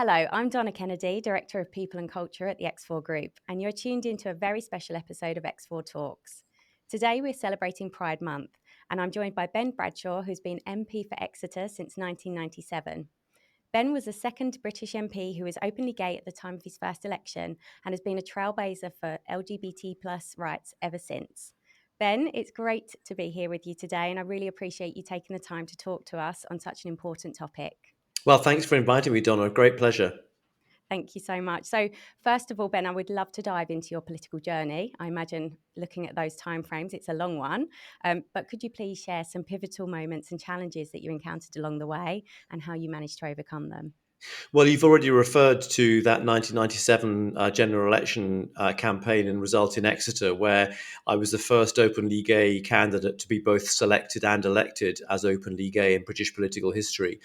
Hello, I'm Donna Kennedy, Director of People and Culture at the X4 Group, and you're tuned into a very special episode of X4 Talks. Today we're celebrating Pride Month, and I'm joined by Ben Bradshaw, who's been MP for Exeter since 1997. Ben was the second British MP who was openly gay at the time of his first election and has been a trailblazer for LGBT plus rights ever since. Ben, it's great to be here with you today, and I really appreciate you taking the time to talk to us on such an important topic. Well, thanks for inviting me, Donna. Great pleasure. Thank you so much. So, first of all, Ben, I would love to dive into your political journey. I imagine looking at those timeframes, it's a long one. But could you please share some pivotal moments and challenges that you encountered along the way and how you managed to overcome them? Well, you've already referred to that 1997 general election campaign and result in Exeter, where I was the first openly gay candidate to be both selected and elected as openly gay in British political history.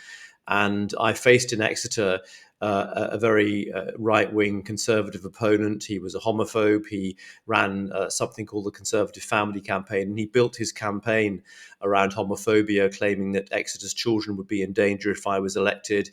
And I faced in Exeter a very right-wing conservative opponent. He was a homophobe. He ran something called the Conservative Family Campaign, and he built his campaign around homophobia, claiming that Exeter's children would be in danger if I was elected.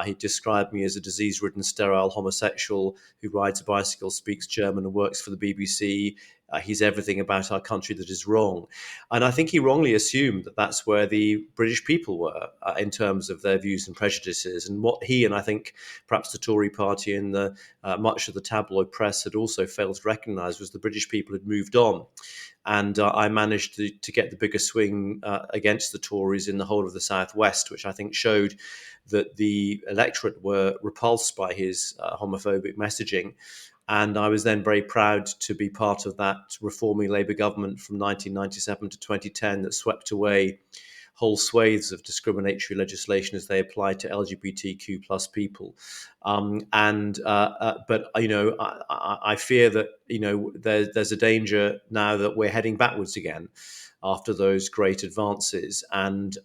He described me as a disease-ridden, sterile homosexual who rides a bicycle, speaks German, and works for the BBC. He's everything about our country that is wrong. And I think he wrongly assumed that that's where the British people were in terms of their views and prejudices. And what he and I think perhaps the Tory party and much of the tabloid press had also failed to recognise was the British people had moved on. And I managed to get the biggest swing against the Tories in the whole of the Southwest, which I think showed that the electorate were repulsed by his homophobic messaging. And I was then very proud to be part of that reforming Labour government from 1997 to 2010 that swept away whole swathes of discriminatory legislation as they applied to LGBTQ plus people. But I fear that there's a danger now that we're heading backwards again after those great advances. And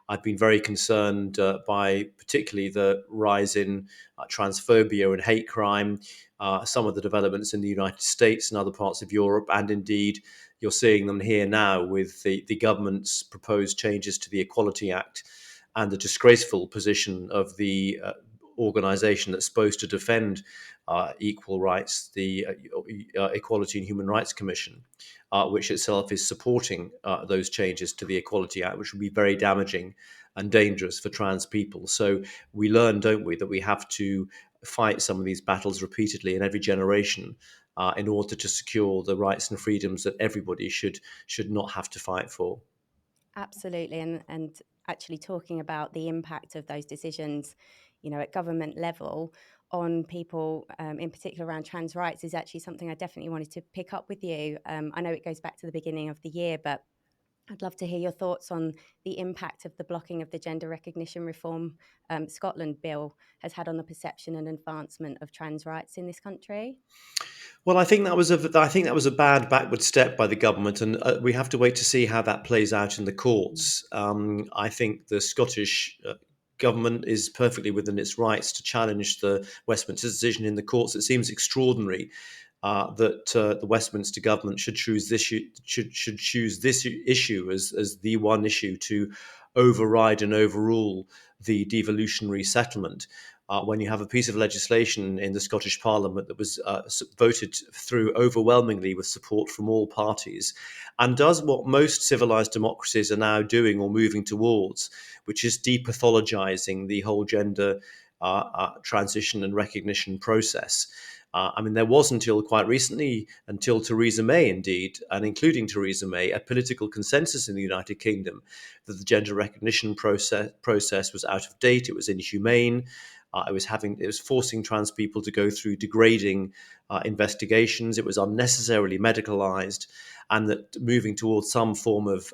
I've been very concerned by particularly the rise in transphobia and hate crime, some of the developments in the United States and other parts of Europe, and indeed you're seeing them here now with the government's proposed changes to the Equality Act and the disgraceful position of the organisation that's supposed to defend equal rights, the Equality and Human Rights Commission, which itself is supporting those changes to the Equality Act, which would be very damaging and dangerous for trans people. So we learn, don't we, that we have to fight some of these battles repeatedly in every generation in order to secure the rights and freedoms that everybody should not have to fight for. Absolutely. And actually talking about the impact of those decisions, at government level on people, in particular around trans rights, is actually something I definitely wanted to pick up with you. I know it goes back to the beginning of the year, but I'd love to hear your thoughts on the impact of the blocking of the Gender Recognition Reform Scotland bill has had on the perception and advancement of trans rights in this country. Well, I think that was a bad backward step by the government, and we have to wait to see how that plays out in the courts. I think the Scottish government is perfectly within its rights to challenge the Westminster decision in the courts. It seems extraordinary that the Westminster government should choose this issue as the one issue to override and overrule the devolutionary settlement. When you have a piece of legislation in the Scottish Parliament that was voted through overwhelmingly with support from all parties, and does what most civilized democracies are now doing or moving towards, which is depathologizing the whole gender transition and recognition process. There was until quite recently, until Theresa May, indeed, and including Theresa May, a political consensus in the United Kingdom that the gender recognition process was out of date, it was inhumane, it was forcing trans people to go through degrading investigations. It was unnecessarily medicalized, and that moving towards some form of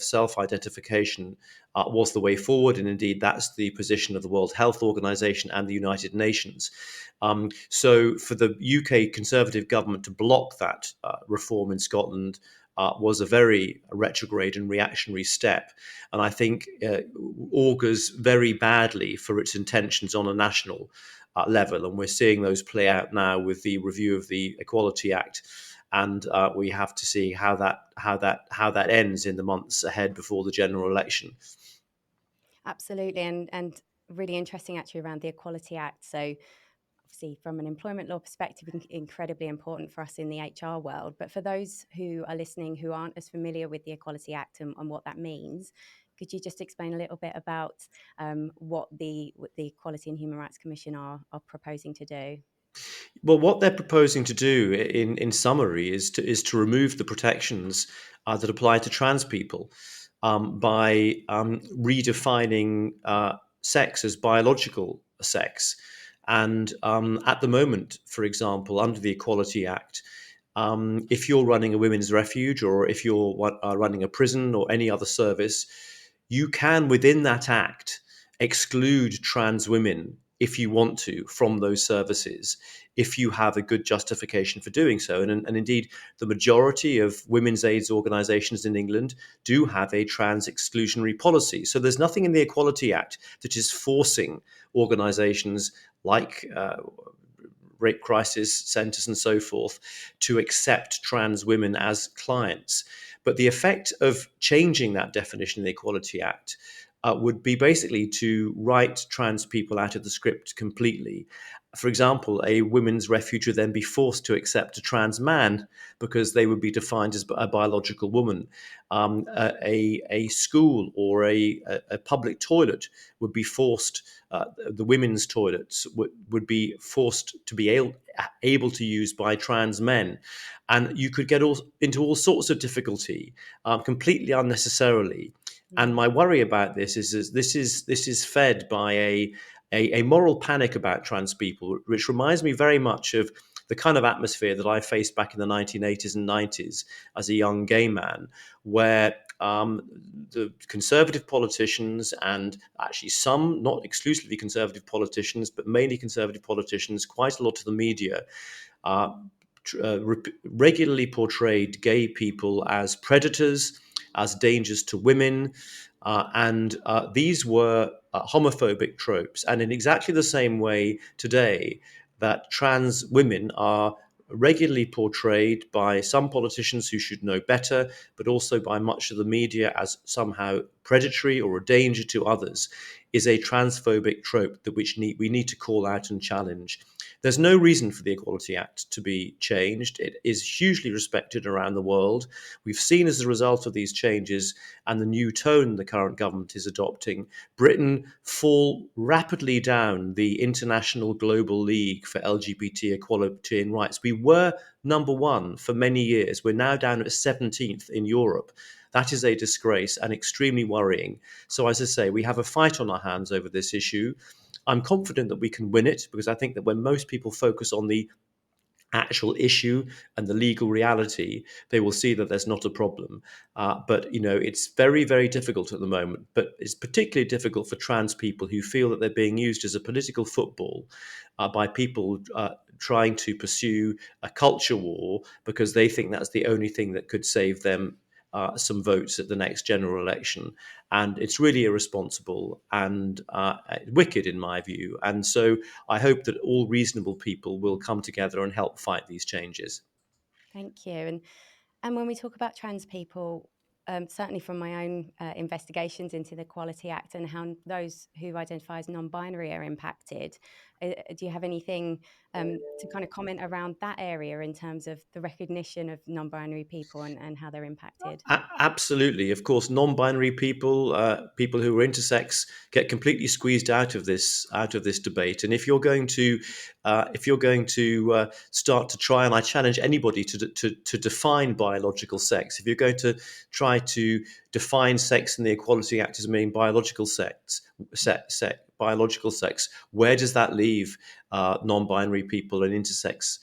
self-identification was the way forward. And indeed, that's the position of the World Health Organization and the United Nations. So, for the UK Conservative government to block that reform in Scotland was a very retrograde and reactionary step, and I think augurs very badly for its intentions on a national level. And we're seeing those play out now with the review of the Equality Act, and we have to see how that ends in the months ahead before the general election. Absolutely. And really interesting actually around the Equality Act. So obviously from an employment law perspective, incredibly important for us in the HR world. But for those who are listening who aren't as familiar with the Equality Act and what that means, could you just explain a little bit about what the Equality and Human Rights Commission are proposing to do? Well, what they're proposing to do, in summary, is to remove the protections that apply to trans people by redefining sex as biological sex. And at the moment, for example, under the Equality Act, if you're running a women's refuge, or if you're running a prison or any other service, you can, within that act, exclude trans women if you want to from those services, if you have a good justification for doing so. And indeed, the majority of women's aids organisations in England do have a trans exclusionary policy. So there's nothing in the Equality Act that is forcing organisations like rape crisis centres and so forth to accept trans women as clients. But the effect of changing that definition in the Equality Act would be basically to write trans people out of the script completely. For example, a women's refuge would then be forced to accept a trans man because they would be defined as a biological woman. A school or a public toilet would be forced, the women's toilets would be forced to be able to use by trans men. And you could get into all sorts of difficulty completely unnecessarily. And Mm. my worry about this is this is fed by a moral panic about trans people, which reminds me very much of the kind of atmosphere that I faced back in the 1980s and 90s as a young gay man, where the conservative politicians, and actually some, not exclusively conservative politicians, but mainly conservative politicians, quite a lot of the media, uh, regularly portrayed gay people as predators, as dangers to women, and these were homophobic tropes. And in exactly the same way today, that trans women are regularly portrayed by some politicians who should know better, but also by much of the media as somehow predatory or a danger to others, is a transphobic trope that we need to call out and challenge. There's no reason for the Equality Act to be changed. It is hugely respected around the world. We've seen, as a result of these changes and the new tone the current government is adopting, Britain fall rapidly down the International Global League for LGBT Equality and Rights. We were number one for many years. We're now down at 17th in Europe. That is a disgrace and extremely worrying. So, as I say, we have a fight on our hands over this issue. I'm confident that we can win it, because I think that when most people focus on the actual issue and the legal reality, they will see that there's not a problem. But it's very, very difficult at the moment. But it's particularly difficult for trans people who feel that they're being used as a political football by people trying to pursue a culture war because they think that's the only thing that could save them some votes at the next general election. And it's really irresponsible and wicked, in my view. And so I hope that all reasonable people will come together and help fight these changes. Thank you. And when we talk about trans people, certainly from my own investigations into the Equality Act and how those who identify as non-binary are impacted, do you have anything to kind of comment around that area in terms of the recognition of non-binary people and how they're impacted? Absolutely, of course, non-binary people, people who are intersex, get completely squeezed out of this debate. And if you're going to start to try, and I challenge anybody to define biological sex. If you're going to try to define sex in the Equality Act as being biological sex, where does that leave non-binary people and intersex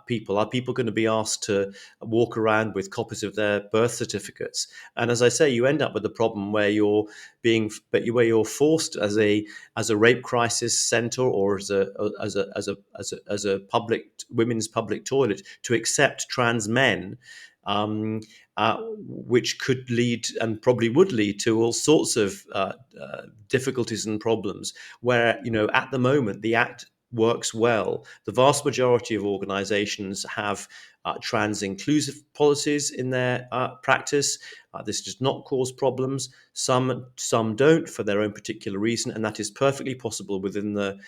people? Are people going to be asked to walk around with copies of their birth certificates? And as I say, you end up with a problem where you're forced as a rape crisis centre, or as a public women's public toilet, to accept trans men. Which could lead, and probably would lead, to all sorts of difficulties and problems. Where at the moment the act works well. The vast majority of organizations have trans inclusive policies in their practice. This does not cause problems. Some don't for their own particular reason, and that is perfectly possible within the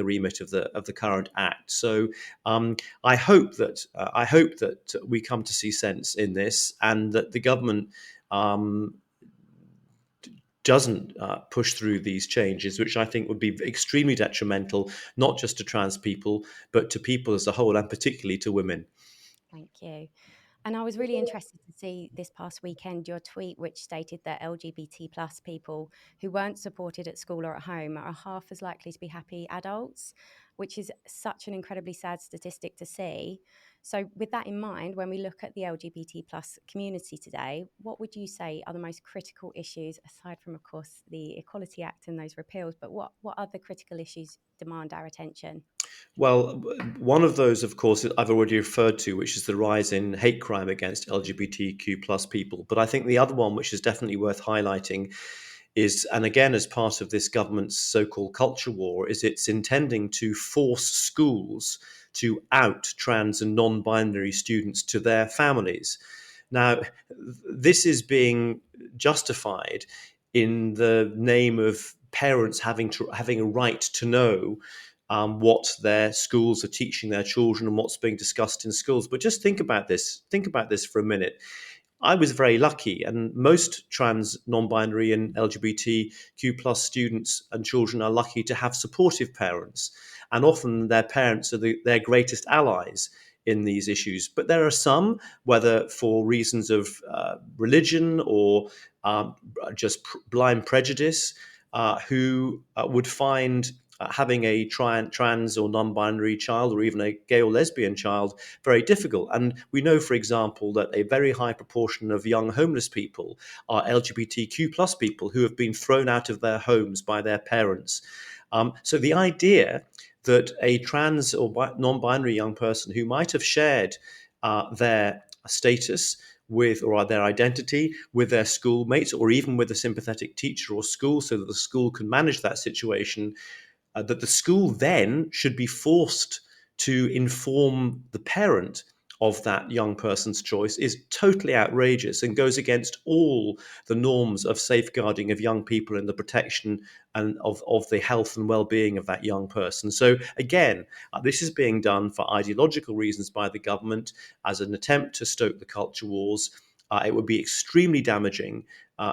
remit of the current act. So I hope that we come to see sense in this, and that the government doesn't push through these changes, which I think would be extremely detrimental, not just to trans people, but to people as a whole, and particularly to women. Thank you. And I was really interested to see this past weekend your tweet, which stated that LGBT plus people who weren't supported at school or at home are half as likely to be happy adults, which is such an incredibly sad statistic to see. So, with that in mind, when we look at the LGBT plus community today, what would you say are the most critical issues, aside from, of course, the Equality Act and those repeals? But what other critical issues demand our attention? Well, one of those, of course, I've already referred to, which is the rise in hate crime against LGBTQ plus people. But I think the other one, which is definitely worth highlighting, is, and again, as part of this government's so-called culture war, is it's intending to force schools to out trans and non-binary students to their families. Now, this is being justified in the name of parents having a right to know what their schools are teaching their children and what's being discussed in schools. But just think about this. Think about this for a minute. I was very lucky, and most trans, non-binary, and LGBTQ plus students and children are lucky to have supportive parents, and often their parents are their greatest allies in these issues. But there are some, whether for reasons of religion or just blind prejudice, who would find having a trans or non-binary child, or even a gay or lesbian child, very difficult. And we know, for example, that a very high proportion of young homeless people are LGBTQ plus people who have been thrown out of their homes by their parents. So the idea that a trans or non-binary young person who might have shared their status with, or their identity with, their schoolmates, or even with a sympathetic teacher or school, so that the school can manage that situation, that the school then should be forced to inform the parent of that young person's choice, is totally outrageous and goes against all the norms of safeguarding of young people and the protection and of the health and well-being of that young person. So again, this is being done for ideological reasons by the government as an attempt to stoke the culture wars. It would be extremely damaging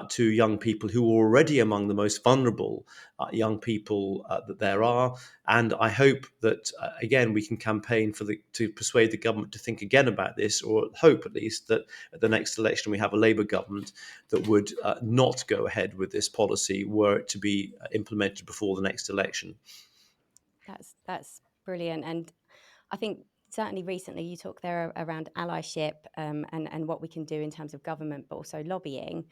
to young people who are already among the most vulnerable young people that there are. And I hope that, again, we can campaign to persuade the government to think again about this, or hope at least that at the next election we have a Labour government that would not go ahead with this policy were it to be implemented before the next election. That's brilliant. And I think certainly recently you talked there around allyship, and what we can do in terms of government, but also lobbying.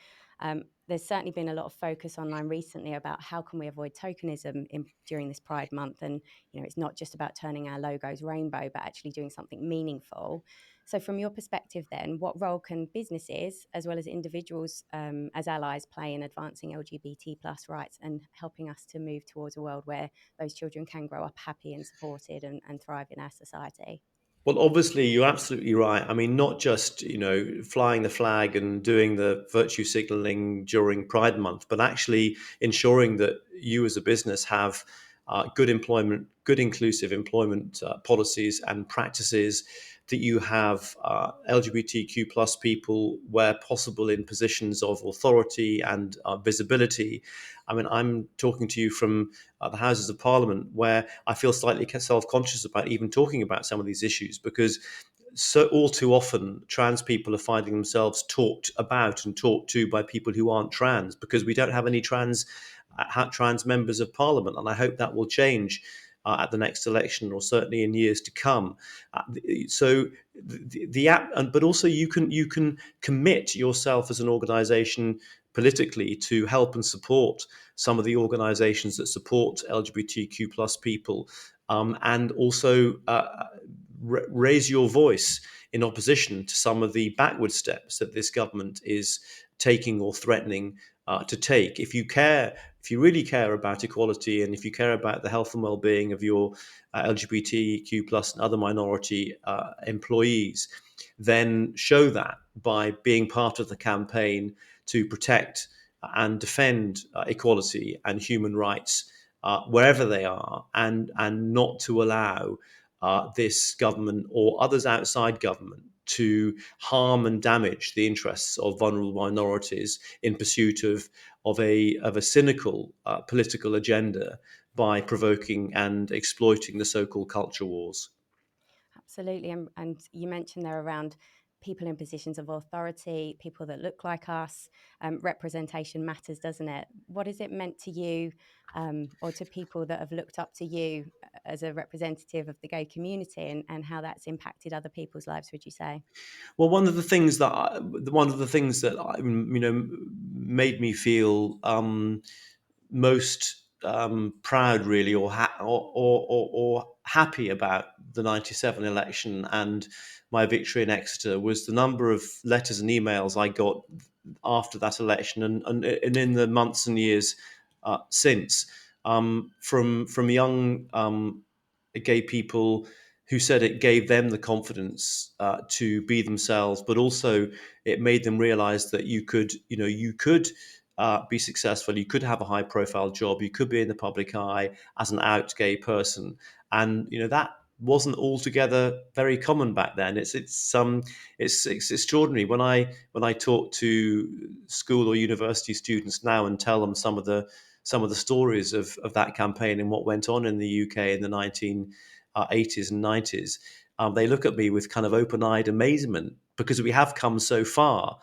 There's certainly been a lot of focus online recently about how can we avoid tokenism during this Pride Month. And, it's not just about turning our logos rainbow, but actually doing something meaningful. So from your perspective then, what role can businesses as well as individuals as allies play in advancing LGBT plus rights and helping us to move towards a world where those children can grow up happy and supported and thrive in our society? Well, obviously, you're absolutely right. I mean, not just, flying the flag and doing the virtue signaling during Pride Month, but actually ensuring that you as a business have good employment, good inclusive employment policies and practices, that you have LGBTQ plus people where possible in positions of authority and visibility. I mean, I'm talking to you from the Houses of Parliament, where I feel slightly self-conscious about even talking about some of these issues, because so all too often trans people are finding themselves talked about and talked to by people who aren't trans, because we don't have any trans members of Parliament, and I hope that will change at the next election, or certainly in years to come. So the app, but also you can commit yourself as an organisation politically to help and support some of the organisations that support LGBTQ plus people, and also raise your voice in opposition to some of the backward steps that this government is taking or threatening to take. If you really care about equality, and if you care about the health and well-being of your LGBTQ plus and other minority employees, then show that by being part of the campaign to protect and defend equality and human rights wherever they are, and not to allow this government or others outside government to harm and damage the interests of vulnerable minorities in pursuit of a cynical political agenda by provoking and exploiting the so-called culture wars. Absolutely. And you mentioned there around people in positions of authority, people that look like us. Representation matters, doesn't it? What has it meant to you, or to people that have looked up to you as a representative of the gay community, and how that's impacted other people's lives, would you say? Well, one of the things that made me feel most proud, really, or happy about the '97 election and my victory in Exeter was the number of letters and emails I got after that election, and in the months and years since, from young gay people who said it gave them the confidence to be themselves, but also it made them realize that you could be successful, you could have a high profile job, you could be in the public eye as an out gay person, and that wasn't altogether very common back then. It's extraordinary when I talk to school or university students now and tell them some of the stories of that campaign and what went on in the UK in the 1980s and 90s. They look at me with kind of open-eyed amazement because we have come so far.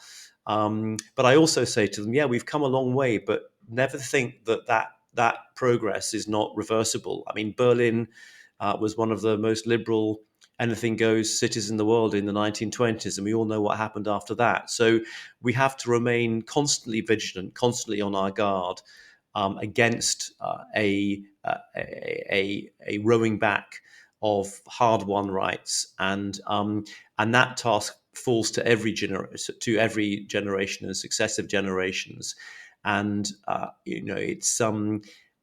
But I also say to them, yeah, we've come a long way, but never think that progress is not reversible. I mean, Berlin was one of the most liberal anything goes cities in the world in the 1920s, and we all know what happened after that. So we have to remain constantly vigilant, constantly on our guard against a rowing back of hard-won rights, and that task falls to every generation and successive generations. And it's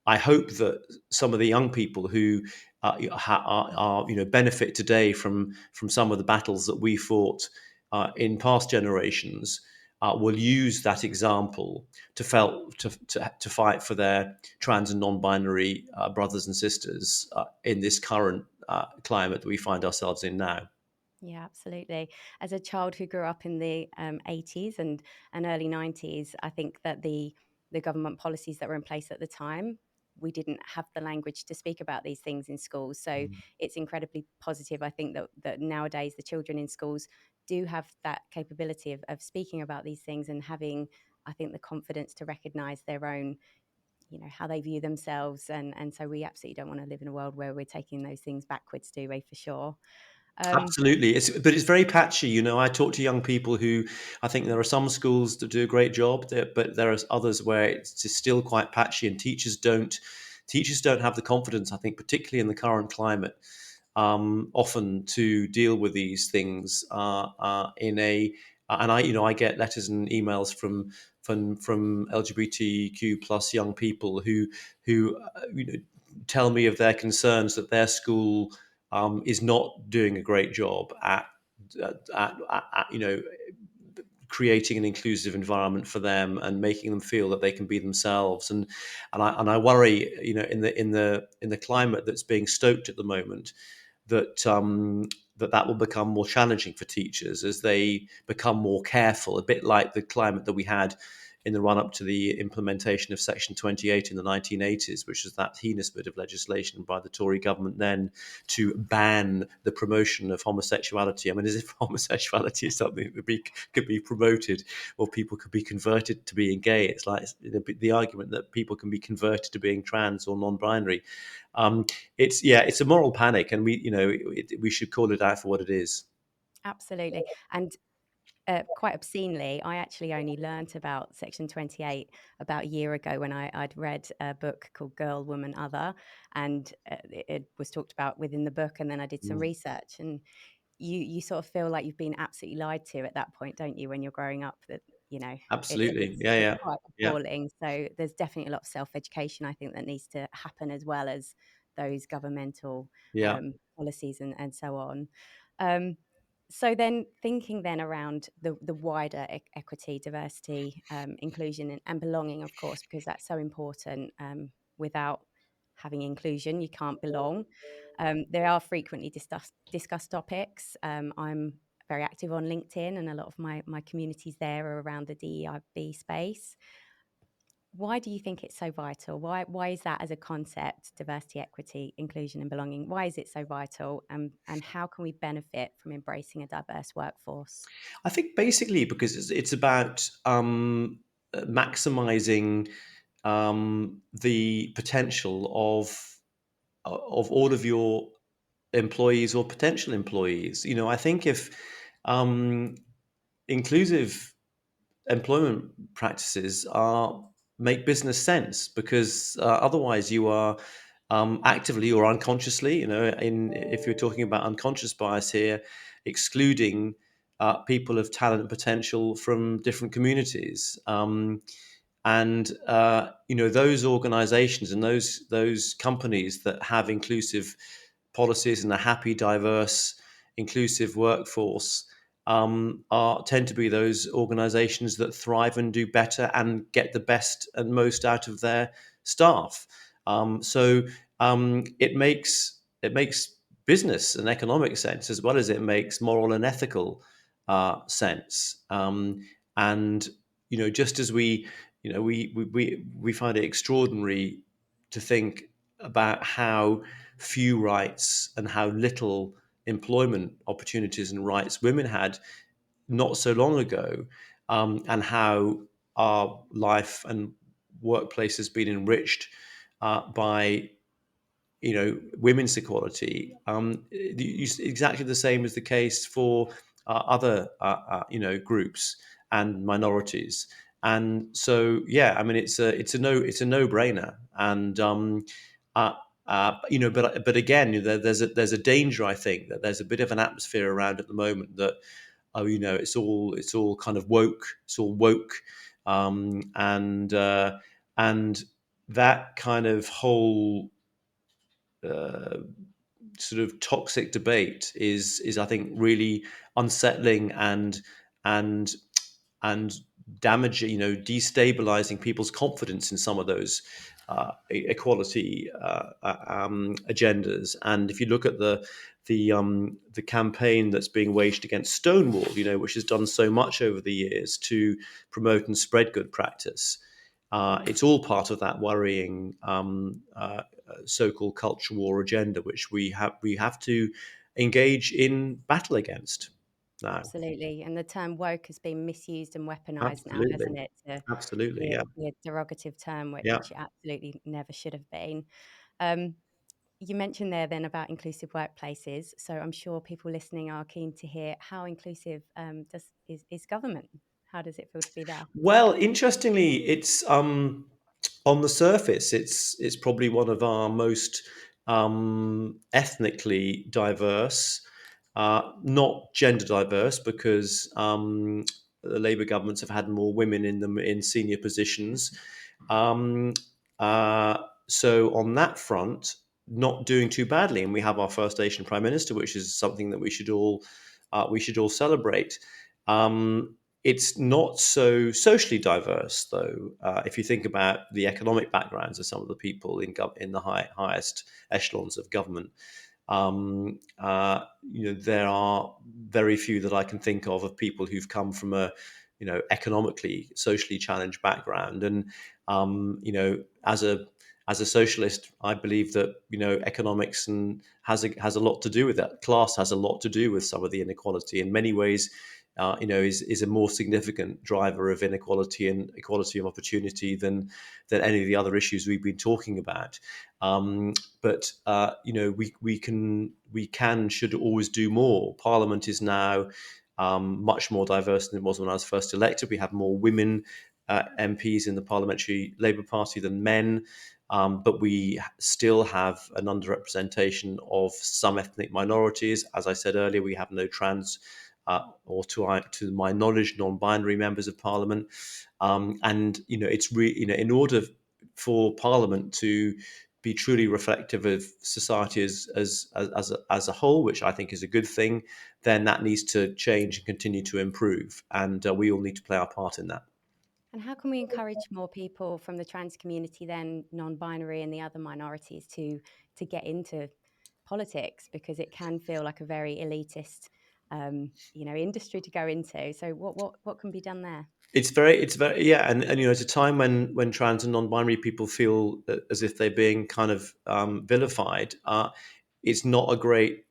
I hope that some of the young people who benefit today from some of the battles that we fought in past generations will use that example to fight for their trans and non-binary brothers and sisters in this current climate that we find ourselves in now. Yeah, absolutely. As a child who grew up in the 80s and early 90s, I think that the government policies that were in place at the time, we didn't have the language to speak about these things in schools. So it's incredibly positive. I think that nowadays the children in schools do have that capability of speaking about these things and having, I think, the confidence to recognize their own, how they view themselves. And so we absolutely don't want to live in a world where we're taking those things backwards, do we, for sure? Um, Absolutely, but it's very patchy. I talk to young people who I think there are some schools that do a great job, but there are others where it's just still quite patchy, and teachers don't have the confidence. I think, particularly in the current climate, often to deal with these things in a and I get letters and emails from LGBTQ plus young people who tell me of their concerns that their school is not doing a great job at creating an inclusive environment for them and making them feel that they can be themselves. And I worry, in the climate that's being stoked at the moment, that will become more challenging for teachers as they become more careful, a bit like the climate that we had in the run up to the implementation of Section 28 in the 1980s, which was that heinous bit of legislation by the Tory government then to ban the promotion of homosexuality. I mean, as if homosexuality is something that could be promoted or people could be converted to being gay. It's like the argument that people can be converted to being trans or non-binary. It's a moral panic, and we should call it out for what it is. Absolutely. And quite obscenely, I actually only learnt about Section 28 about a year ago when I'd read a book called Girl, Woman, Other, and it was talked about within the book. And then I did some Mm. research, and you sort of feel like you've been absolutely lied to at that point, don't you, when you're growing up? That Absolutely. Yeah, it's yeah, quite yeah, appalling. So there's definitely a lot of self-education, I think, that needs to happen, as well as those governmental yeah. policies and so on. Um, so then thinking then around the wider equity, diversity, inclusion and belonging, of course, because that's so important. Without having inclusion, you can't belong. There are frequently discussed topics. I'm very active on LinkedIn, and a lot of my communities there are around the DEIB space. Why do you think it's so vital? Why is that as a concept, diversity, equity, inclusion, and belonging? Why is it so vital? And how can we benefit from embracing a diverse workforce? I think basically because it's about maximizing the potential of all of your employees or potential employees. I think if um, inclusive employment practices are make business sense, because otherwise you are actively or unconsciously, in if you're talking about unconscious bias here, excluding people of talent and potential from different communities. And those organizations and those companies that have inclusive policies and a happy, diverse, inclusive workforce tend to be those organizations that thrive and do better and get the best and most out of their staff. So it makes business and economic sense, as well as it makes moral and ethical sense. And just as we find it extraordinary to think about how few rights and how little employment opportunities and rights women had not so long ago, and how our life and workplace has been enriched by women's equality. Exactly the same is the case for other groups and minorities. And so, yeah, I mean, it's a no brainer. And uh, but again, there's a danger. I think that there's a bit of an atmosphere around at the moment that, oh, it's all kind of woke. It's all woke, and that kind of whole uh, sort of toxic debate is I think really unsettling and and damaging, destabilizing people's confidence in some of those equality agendas. And if you look at the campaign that's being waged against Stonewall, which has done so much over the years to promote and spread good practice, it's all part of that worrying so-called culture war agenda, which we have to engage in battle against now. Absolutely. And the term woke has been misused and weaponized now, Absolutely, hasn't it? To absolutely, be yeah, a derogative term, yeah. which it absolutely never should have been. Um, you mentioned there then about inclusive workplaces. So I'm sure people listening are keen to hear how inclusive is government? How does it feel to be there? Well, interestingly, it's on the surface, it's probably one of our most ethnically diverse, not gender diverse, because the Labour governments have had more women in them in senior positions. Um, uh, so on that front, not doing too badly, and we have our first Asian Prime Minister, which is something that we should all celebrate. It's not so socially diverse, though. If you think about the economic backgrounds of some of the people in the highest echelons of government, there are very few that I can think of people who've come from a, economically, socially challenged background. And as a socialist, I believe that economics and has a lot to do with that. Class has a lot to do with some of the inequality. In many ways, is a more significant driver of inequality and equality of opportunity than any of the other issues we've been talking about. But we can should always do more. Parliament is now much more diverse than it was when I was first elected. We have more women MPs in the Parliamentary Labour Party than men. But we still have an underrepresentation of some ethnic minorities. As I said earlier, we have no trans or to my knowledge, non-binary members of Parliament. And it's in order for Parliament to be truly reflective of society as a whole, which I think is a good thing, then that needs to change and continue to improve, and we all need to play our part in that. And how can we encourage more people from the trans community, then non-binary and the other minorities, to get into politics? Because it can feel like a very elitist, industry to go into. So what can be done there? It's very, yeah, and it's a time when trans and non-binary people feel as if they're being kind of vilified. It's not a great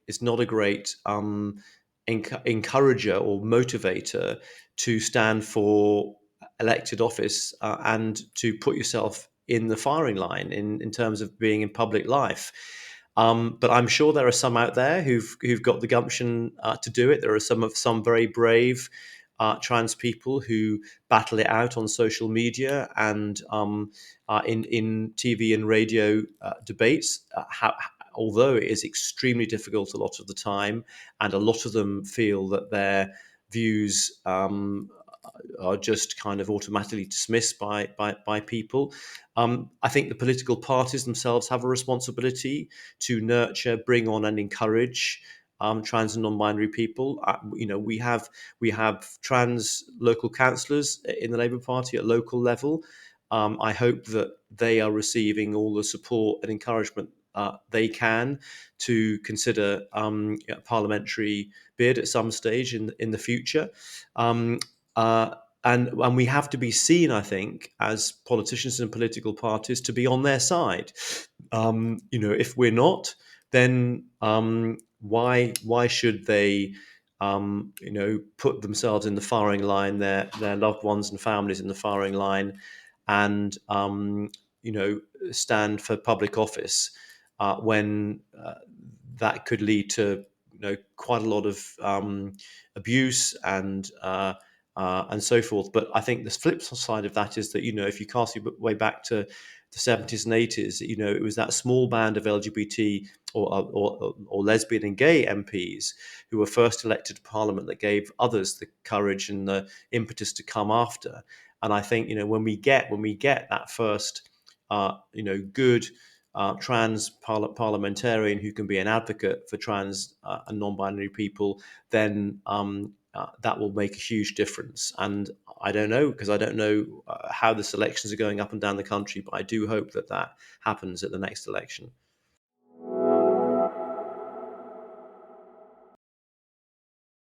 encourager or motivator to stand for elected office, and to put yourself in the firing line in terms of being in public life. But I'm sure there are some out there who've got the gumption to do it. There are some very brave trans people who battle it out on social media and in TV and radio debates. Although it is extremely difficult a lot of the time, and a lot of them feel that their views are just kind of automatically dismissed by people. I think the political parties themselves have a responsibility to nurture, bring on, and encourage trans and non-binary people. We have trans local councillors in the Labour Party at local level. I hope that they are receiving all the support and encouragement they can to consider a parliamentary bid at some stage in the future. Um, uh, and we have to be seen, I think, as politicians and political parties, to be on their side. If we're not, then why should they put themselves in the firing line, their loved ones and families in the firing line, and you know stand for public office when that could lead to quite a lot of abuse and so forth. But I think the flip side of that is that if you cast your way back to the 70s and 80s, it was that small band of LGBT or lesbian and gay MPs who were first elected to Parliament that gave others the courage and the impetus to come after. And I think when we get that first good trans parliamentarian who can be an advocate for trans and non-binary people, then that will make a huge difference. And I don't know, because I don't know how the elections are going up and down the country, but I do hope that happens at the next election.